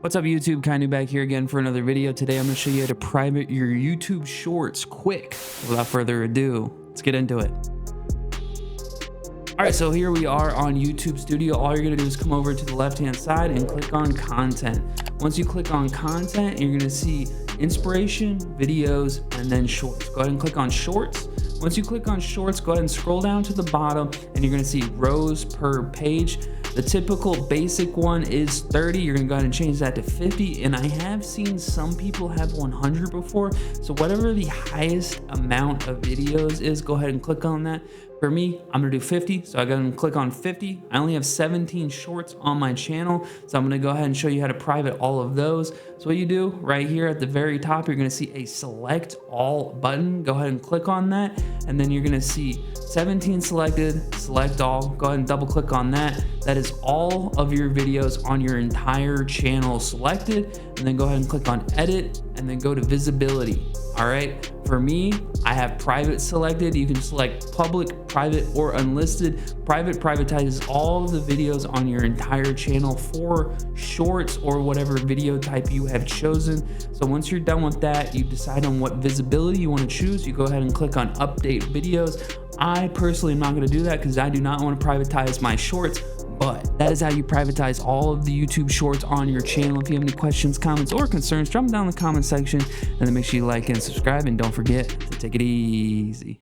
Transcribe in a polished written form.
What's up YouTube, Kainu back here again for another video. Today I'm going to show you how to private your YouTube shorts quick. Without further ado, let's get into it. Alright, so here we are on YouTube Studio. All you're going to do is come over to the left hand side and click on content. Once you click on content, you're going to see inspiration, videos, and then shorts. Go ahead and click on shorts. Once you click on shorts, go ahead and scroll down to the bottom and you're going to see rows per page. The typical basic one is 30. You're gonna go ahead and change that to 50. And I have seen some people have 100 before. So whatever the highest amount of videos is, go ahead and click on that. For me, I'm gonna do 50. So I go and click on 50. I only have 17 shorts on my channel. So I'm gonna go ahead and show you how to private all of those. So what you do right here at the very top, you're gonna see a select all button. Go ahead and click on that. And then you're gonna see 17 selected, select all. Go ahead and double click on that. That is all of your videos on your entire channel selected. And then go ahead and click on edit and then go to visibility. All right, for me, I have private selected. You can select public, private, or unlisted. Private privatizes all of the videos on your entire channel for shorts or whatever video type you have chosen. So once you're done with that, you decide on what visibility you want to choose. You go ahead and click on update videos. I personally am not going to do that because I do not want to privatize my shorts. But that is how you privatize all of the YouTube shorts on your channel. If you have any questions, comments, or concerns, drop them down in the comment section. And then make sure you like and subscribe. And don't forget to take it easy.